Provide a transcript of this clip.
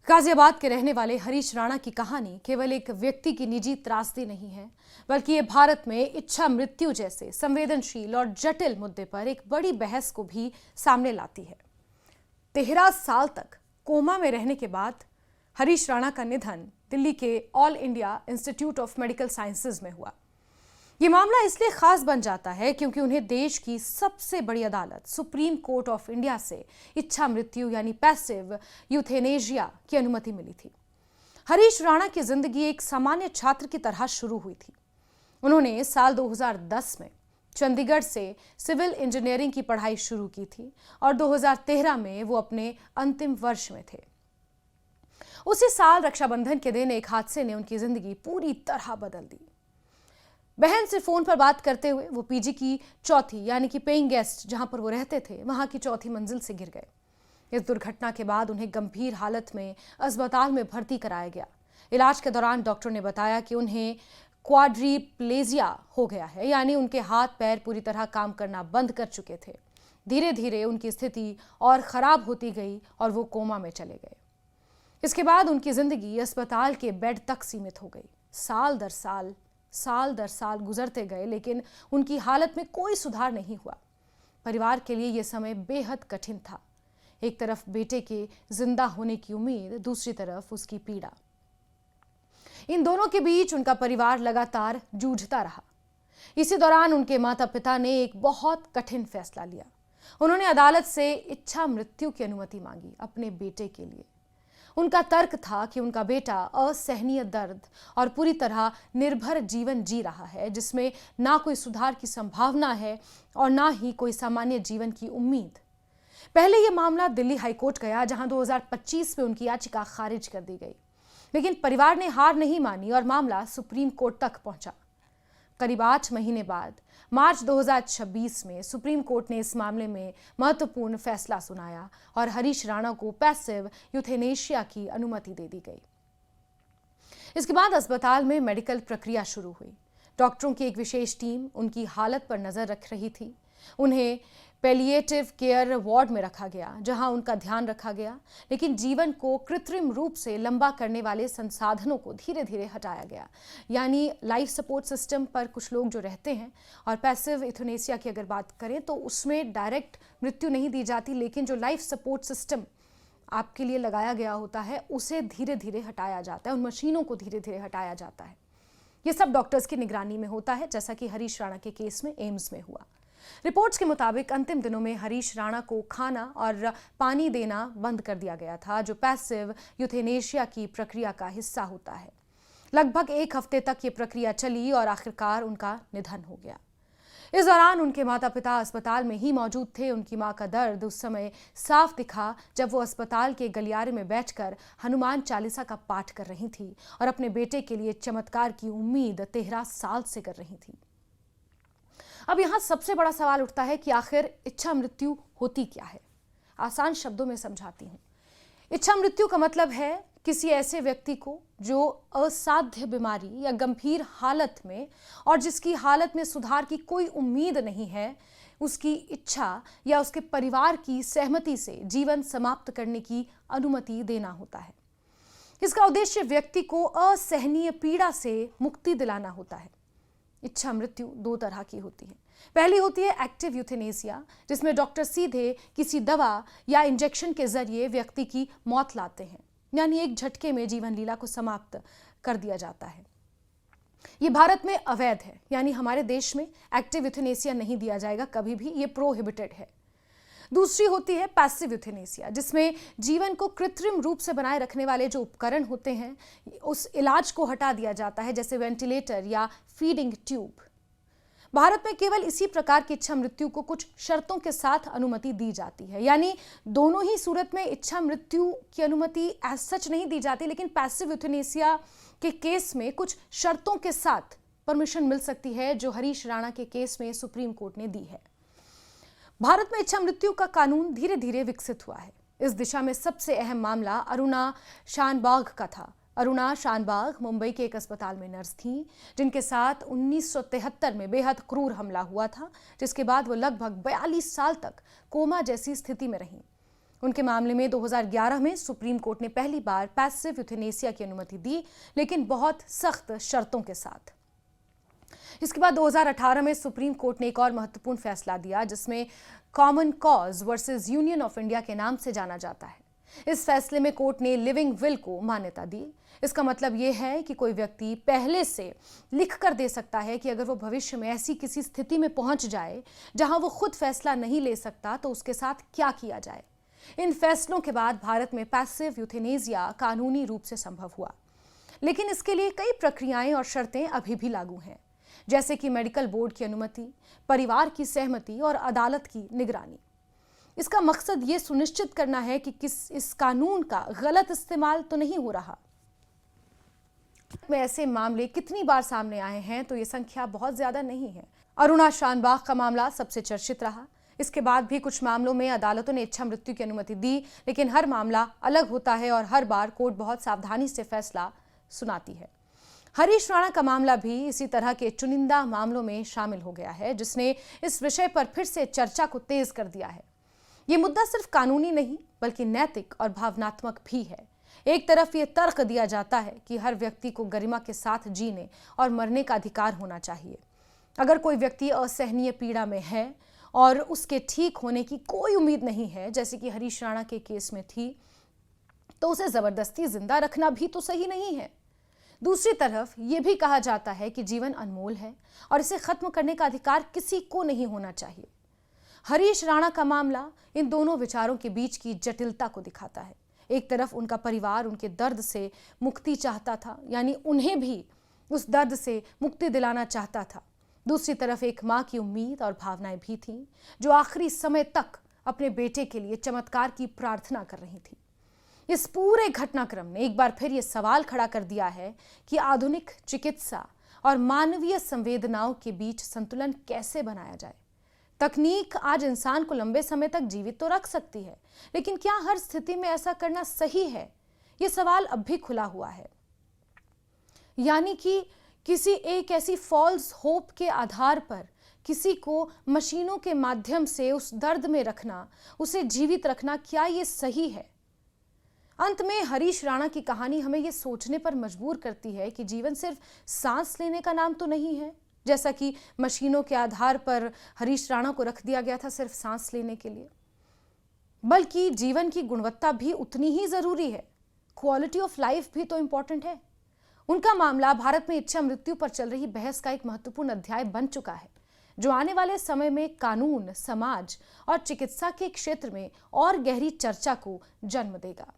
गाजियाबाद के रहने वाले हरीश राणा की कहानी केवल एक व्यक्ति की निजी त्रासदी नहीं है, बल्कि ये भारत में इच्छा मृत्यु जैसे संवेदनशील और जटिल मुद्दे पर एक बड़ी बहस को भी सामने लाती है। 13 साल तक कोमा में रहने के बाद हरीश राणा का निधन दिल्ली के all India institute of medical sciences में हुआ। ये मामला इसलिए खास बन जाता है क्योंकि उन्हें देश की सबसे बड़ी अदालत सुप्रीम कोर्ट ऑफ इंडिया से इच्छा मृत्यु यानी पैसिव यूथेनेशिया की अनुमति मिली थी। हरीश राणा की जिंदगी एक सामान्य छात्र की तरह शुरू हुई थी। उन्होंने साल 2010 में चंडीगढ़ से सिविल इंजीनियरिंग की पढ़ाई शुरू की थी और 2013 में वो अपने अंतिम वर्ष में थे। उसी साल रक्षाबंधन के दिन एक हादसे ने उनकी जिंदगी पूरी तरह बदल दी। बहन से फोन पर बात करते हुए वो पीजी की चौथी यानी कि पेइंग गेस्ट जहां पर वो रहते थे वहां की चौथी मंजिल से गिर गए। इस दुर्घटना के बाद उन्हें गंभीर हालत में अस्पताल में भर्ती कराया गया। इलाज के दौरान डॉक्टर ने बताया कि उन्हें क्वाड्रिप्लेजिया हो गया है, यानी उनके हाथ पैर पूरी तरह काम करना बंद कर चुके थे। धीरे धीरे उनकी स्थिति और खराब होती गई और वो कोमा में चले गए। इसके बाद उनकी जिंदगी अस्पताल के बेड तक सीमित हो गई। साल दर साल गुजरते गए, लेकिन उनकी हालत में कोई सुधार नहीं हुआ। परिवार के लिए यह समय बेहद कठिन था। एक तरफ बेटे के जिंदा होने की उम्मीद, दूसरी तरफ उसकी पीड़ा। इन दोनों के बीच उनका परिवार लगातार जूझता रहा। इसी दौरान उनके माता पिता ने एक बहुत कठिन फैसला लिया। उन्होंने अदालत से इच्छा मृत्यु की अनुमति मांगी अपने बेटे के लिए। उनका तर्क था कि उनका बेटा असहनीय दर्द और पूरी तरह निर्भर जीवन जी रहा है, जिसमें ना कोई सुधार की संभावना है और ना ही कोई सामान्य जीवन की उम्मीद। पहले यह मामला दिल्ली हाईकोर्ट गया, जहां 2025 में उनकी याचिका खारिज कर दी गई, लेकिन परिवार ने हार नहीं मानी और मामला सुप्रीम कोर्ट तक पहुंचा। करीब 8 महीने बाद मार्च 2026 में सुप्रीम कोर्ट ने इस मामले में महत्वपूर्ण फैसला सुनाया और हरीश राणा को पैसिव यूथेनेशिया की अनुमति दे दी गई। इसके बाद अस्पताल में मेडिकल प्रक्रिया शुरू हुई। डॉक्टरों की एक विशेष टीम उनकी हालत पर नजर रख रही थी। उन्हें पैलिएटिव केयर वार्ड में रखा गया, जहां उनका ध्यान रखा गया, लेकिन जीवन को कृत्रिम रूप से लंबा करने वाले संसाधनों को धीरे धीरे हटाया गया। यानी लाइफ सपोर्ट सिस्टम पर कुछ लोग जो रहते हैं, और पैसिव यूथेनेशिया की अगर बात करें तो उसमें डायरेक्ट मृत्यु नहीं दी जाती, लेकिन जो लाइफ सपोर्ट सिस्टम आपके लिए लगाया गया होता है उसे धीरे धीरे हटाया जाता है, उन मशीनों को धीरे धीरे हटाया जाता है। ये सब डॉक्टर्स की निगरानी में होता है, जैसा कि हरीश राणा के केस में एम्स में हुआ। रिपोर्ट्स के मुताबिक अंतिम दिनों में हरीश राणा को खाना और पानी देना बंद कर दिया गया था, जो पैसिव यूथेनेशिया की प्रक्रिया का हिस्सा होता है। लगभग 1 हफ्ते तक ये प्रक्रिया चली और आखिरकार उनका निधन हो गया। इस दौरान उनके माता पिता अस्पताल में ही मौजूद थे। उनकी मां का दर्द उस समय साफ दिखा जब वो अस्पताल के गलियारे में बैठकर हनुमान चालीसा का पाठ कर रही थी और अपने बेटे के लिए चमत्कार की उम्मीद 13 साल से कर रही थी। अब यहां सबसे बड़ा सवाल उठता है कि आखिर इच्छा मृत्यु होती क्या है। आसान शब्दों में समझाती हूं। इच्छा मृत्यु का मतलब है किसी ऐसे व्यक्ति को जो असाध्य बीमारी या गंभीर हालत में और जिसकी हालत में सुधार की कोई उम्मीद नहीं है, उसकी इच्छा या उसके परिवार की सहमति से जीवन समाप्त करने की अनुमति देना होता है। इसका उद्देश्य व्यक्ति को असहनीय पीड़ा से मुक्ति दिलाना होता है। इच्छा मृत्यु 2 तरह की होती है। पहली होती है एक्टिव यूथेनेशिया, जिसमें डॉक्टर सीधे किसी दवा या इंजेक्शन के जरिए व्यक्ति की मौत लाते हैं, यानी एक झटके में जीवन लीला को समाप्त कर दिया जाता है। ये भारत में अवैध है, यानी हमारे देश में एक्टिव यूथेनेशिया नहीं दिया जाएगा कभी भी, ये प्रोहिबिटेड है। दूसरी होती है पैसिव यूथेनेशिया, जिसमें जीवन को कृत्रिम रूप से बनाए रखने वाले जो उपकरण होते हैं उस इलाज को हटा दिया जाता है, जैसे वेंटिलेटर या फीडिंग ट्यूब। भारत में केवल इसी प्रकार की इच्छा मृत्यु को कुछ शर्तों के साथ अनुमति दी जाती है, यानी दोनों ही सूरत में इच्छा मृत्यु की अनुमति एज सच नहीं दी जाती, लेकिन पैसिव यूथेनेशिया के केस में कुछ शर्तों के साथ परमिशन मिल सकती है, जो हरीश राणा के केस में सुप्रीम कोर्ट ने दी है। भारत में इच्छा मृत्यु का कानून धीरे धीरे विकसित हुआ है। इस दिशा में सबसे अहम मामला अरुणा शानबाग का था। अरुणा शानबाग मुंबई के एक अस्पताल में नर्स थीं, जिनके साथ 1973 में बेहद क्रूर हमला हुआ था, जिसके बाद वो लगभग 42 साल तक कोमा जैसी स्थिति में रहीं। उनके मामले में 2011 में सुप्रीम कोर्ट ने पहली बार पैसिव यूथेनेसिया की अनुमति दी, लेकिन बहुत सख्त शर्तों के साथ। इसके बाद 2018 में सुप्रीम कोर्ट ने एक और महत्वपूर्ण फैसला दिया, जिसमें common cause versus union of India के नाम से जाना जाता है। इस फैसले में कोर्ट ने लिविंग विल को मान्यता दी। इसका मतलब यह है कि कोई व्यक्ति पहले से लिख कर दे सकता है कि अगर वो भविष्य में ऐसी किसी स्थिति में पहुंच जाए जहां वो खुद फैसला नहीं ले सकता तो उसके साथ क्या किया जाए। इन फैसलों के बाद भारत में पैसिव यूथेनेसिया कानूनी रूप से संभव हुआ, लेकिन इसके लिए कई प्रक्रियाएं और शर्तें अभी भी लागू हैं, जैसे कि मेडिकल बोर्ड की अनुमति, परिवार की सहमति और अदालत की निगरानी। इसका मकसद ये सुनिश्चित करना है कि इस कानून का गलत इस्तेमाल तो नहीं हो रहा। में ऐसे मामले कितनी बार सामने आए हैं तो ये संख्या बहुत ज्यादा नहीं है। अरुणा शानबाग का मामला सबसे चर्चित रहा। इसके बाद भी कुछ मामलों में अदालतों ने इच्छा मृत्यु की अनुमति दी, लेकिन हर मामला अलग होता है और हर बार कोर्ट बहुत सावधानी से फैसला सुनाती है। हरीश राणा का मामला भी इसी तरह के चुनिंदा मामलों में शामिल हो गया है, जिसने इस विषय पर फिर से चर्चा को तेज कर दिया है। ये मुद्दा सिर्फ कानूनी नहीं बल्कि नैतिक और भावनात्मक भी है। एक तरफ ये तर्क दिया जाता है कि हर व्यक्ति को गरिमा के साथ जीने और मरने का अधिकार होना चाहिए। अगर कोई व्यक्ति असहनीय पीड़ा में है और उसके ठीक होने की कोई उम्मीद नहीं है, जैसे कि हरीश राणा के केस में थी, तो उसे जबरदस्ती जिंदा रखना भी तो सही नहीं है। दूसरी तरफ ये भी कहा जाता है कि जीवन अनमोल है और इसे खत्म करने का अधिकार किसी को नहीं होना चाहिए। हरीश राणा का मामला इन दोनों विचारों के बीच की जटिलता को दिखाता है। एक तरफ उनका परिवार उनके दर्द से मुक्ति चाहता था, यानी उन्हें भी उस दर्द से मुक्ति दिलाना चाहता था। दूसरी तरफ एक माँ की उम्मीद और भावनाएं भी थीं, जो आखिरी समय तक अपने बेटे के लिए चमत्कार की प्रार्थना कर रही थी। इस पूरे घटनाक्रम ने एक बार फिर ये सवाल खड़ा कर दिया है कि आधुनिक चिकित्सा और मानवीय संवेदनाओं के बीच संतुलन कैसे बनाया जाए। तकनीक आज इंसान को लंबे समय तक जीवित तो रख सकती है, लेकिन क्या हर स्थिति में ऐसा करना सही है? ये सवाल अब भी खुला हुआ है। यानी कि किसी एक ऐसी फॉल्स होप के आधार पर किसी को मशीनों के माध्यम से उस दर्द में रखना, उसे जीवित रखना, क्या ये सही है? अंत में हरीश राणा की कहानी हमें ये सोचने पर मजबूर करती है कि जीवन सिर्फ सांस लेने का नाम तो नहीं है, जैसा कि मशीनों के आधार पर हरीश राणा को रख दिया गया था सिर्फ सांस लेने के लिए, बल्कि जीवन की गुणवत्ता भी उतनी ही जरूरी है। क्वालिटी ऑफ लाइफ भी तो इंपॉर्टेंट है। उनका मामला भारत में इच्छा मृत्यु पर चल रही बहस का एक महत्वपूर्ण अध्याय बन चुका है, जो आने वाले समय में कानून, समाज और चिकित्सा के क्षेत्र में और गहरी चर्चा को जन्म देगा।